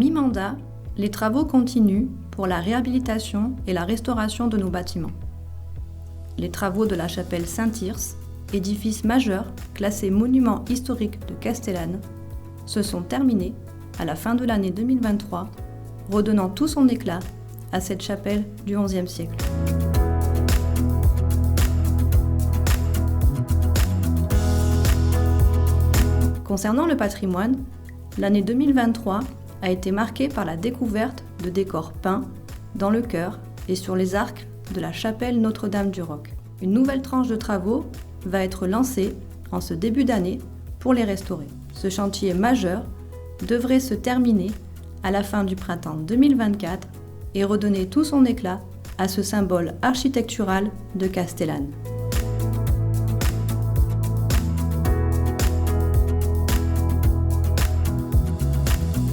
mi-mandat, les travaux continuent pour la réhabilitation et la restauration de nos bâtiments. Les travaux de la chapelle Saint-Thyrse, édifice majeur classé monument historique de Castellane, se sont terminés à la fin de l'année 2023, redonnant tout son éclat à cette chapelle du XIe siècle. Concernant le patrimoine, l'année 2023 a été marquée par la découverte de décors peints dans le chœur et sur les arcs de la chapelle Notre-Dame du Roc. Une nouvelle tranche de travaux va être lancée en ce début d'année pour les restaurer. Ce chantier majeur devrait se terminer à la fin du printemps 2024 et redonner tout son éclat à ce symbole architectural de Castellane.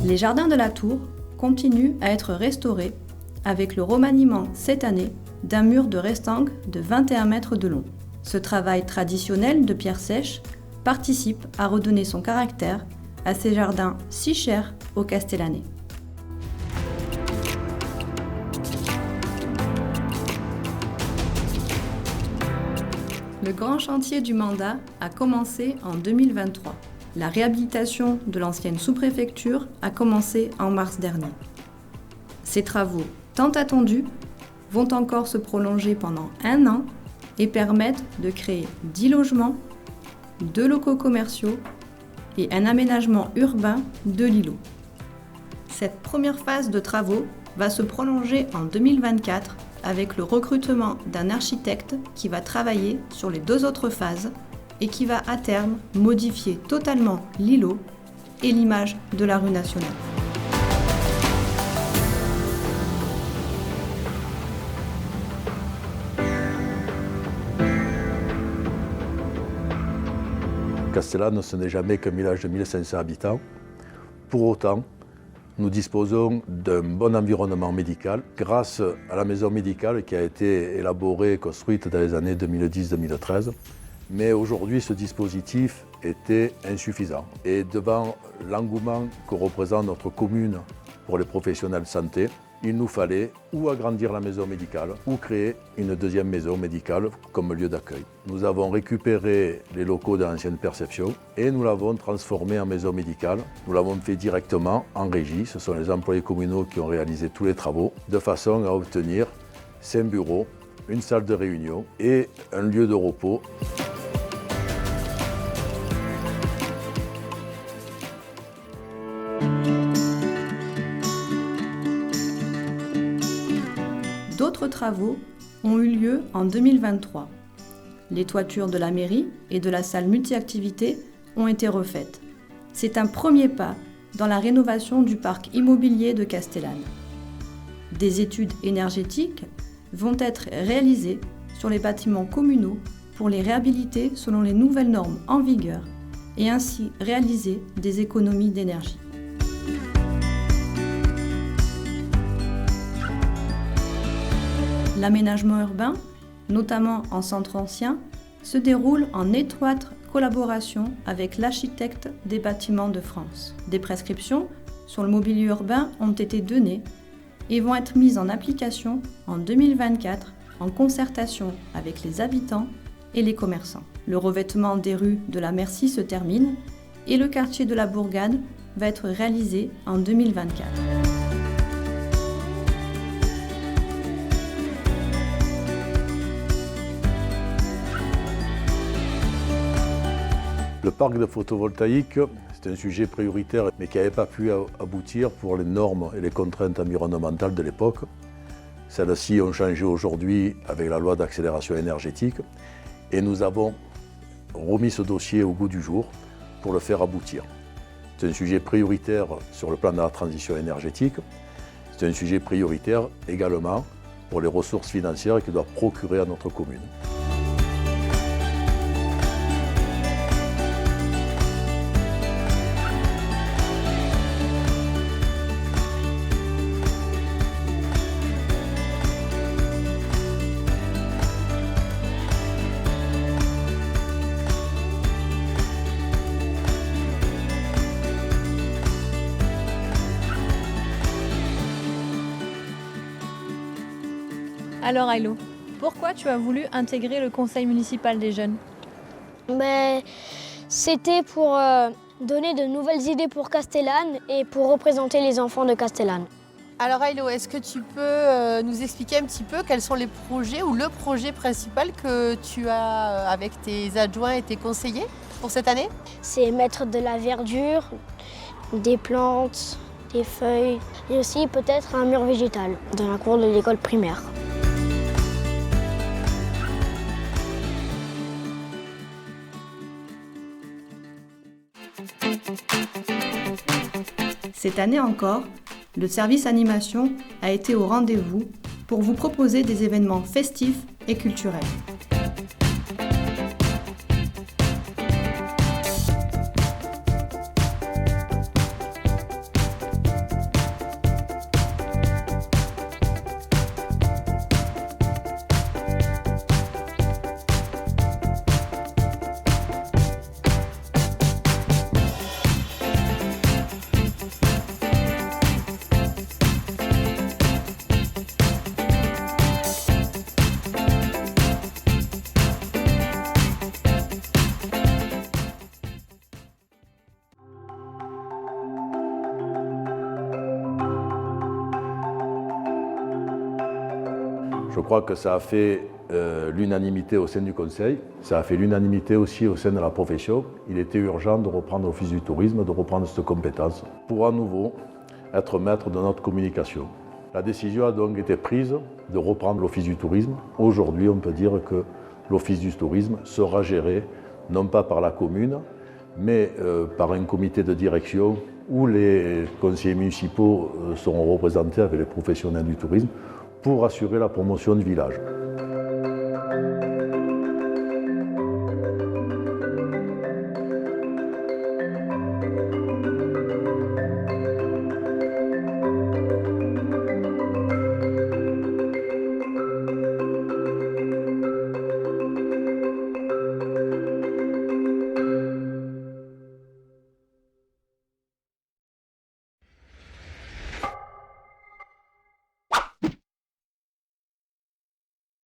Les jardins de la Tour continuent à être restaurés avec le remaniement cette année d'un mur de restangue de 21 mètres de long. Ce travail traditionnel de pierre sèche participe à redonner son caractère à ces jardins si chers aux Castellanais. Le grand chantier du mandat a commencé en 2023. La réhabilitation de l'ancienne sous-préfecture a commencé en mars dernier. Ces travaux, tant attendus, vont encore se prolonger pendant 1 an et permettent de créer 10 logements, 2 locaux commerciaux et un aménagement urbain de l'îlot. Cette première phase de travaux va se prolonger en 2024 avec le recrutement d'un architecte qui va travailler sur les 2 autres phases et qui va à terme modifier totalement l'îlot et l'image de la rue nationale. Castellane, ce n'est jamais qu'un village de 1500 habitants. Pour autant, nous disposons d'un bon environnement médical grâce à la maison médicale qui a été élaborée et construite dans les années 2010-2013. Mais aujourd'hui, ce dispositif était insuffisant. Et devant l'engouement que représente notre commune pour les professionnels de santé, il nous fallait ou agrandir la maison médicale ou créer une deuxième maison médicale comme lieu d'accueil. Nous avons récupéré les locaux de l'ancienne perception et nous l'avons transformé en maison médicale. Nous l'avons fait directement en régie. Ce sont les employés communaux qui ont réalisé tous les travaux de façon à obtenir 5 bureaux, une salle de réunion et un lieu de repos. D'autres travaux ont eu lieu en 2023. Les toitures de la mairie et de la salle multi-activités ont été refaites. C'est un premier pas dans la rénovation du parc immobilier de Castellane. Des études énergétiques vont être réalisées sur les bâtiments communaux pour les réhabiliter selon les nouvelles normes en vigueur et ainsi réaliser des économies d'énergie. L'aménagement urbain, notamment en centre ancien, se déroule en étroite collaboration avec l'architecte des bâtiments de France. Des prescriptions sur le mobilier urbain ont été données et vont être mises en application en 2024 en concertation avec les habitants et les commerçants. Le revêtement des rues de la Merci se termine et le quartier de la Bourgade va être réalisé en 2024. Le parc de photovoltaïque, c'est un sujet prioritaire, mais qui n'avait pas pu aboutir pour les normes et les contraintes environnementales de l'époque. Celles-ci ont changé aujourd'hui avec la loi d'accélération énergétique et nous avons remis ce dossier au goût du jour pour le faire aboutir. C'est un sujet prioritaire sur le plan de la transition énergétique. C'est un sujet prioritaire également pour les ressources financières qu'il doit procurer à notre commune. Alors Aïlo, pourquoi tu as voulu intégrer le conseil municipal des jeunes? C'était pour donner de nouvelles idées pour Castellane et pour représenter les enfants de Castellane. Alors Aïlo, est-ce que tu peux nous expliquer un petit peu quels sont les projets ou le projet principal que tu as avec tes adjoints et tes conseillers pour cette année? C'est mettre de la verdure, des plantes, des feuilles et aussi peut-être un mur végétal dans la cour de l'école primaire. Cette année encore, le service animation a été au rendez-vous pour vous proposer des événements festifs et culturels. Je crois que ça a fait l'unanimité au sein du Conseil, ça a fait l'unanimité aussi au sein de la profession. Il était urgent de reprendre l'Office du tourisme, de reprendre cette compétence pour à nouveau être maître de notre communication. La décision a donc été prise de reprendre l'Office du tourisme. Aujourd'hui, on peut dire que l'Office du tourisme sera géré non pas par la commune, mais par un comité de direction où les conseillers municipaux seront représentés avec les professionnels du tourisme pour assurer la promotion du village.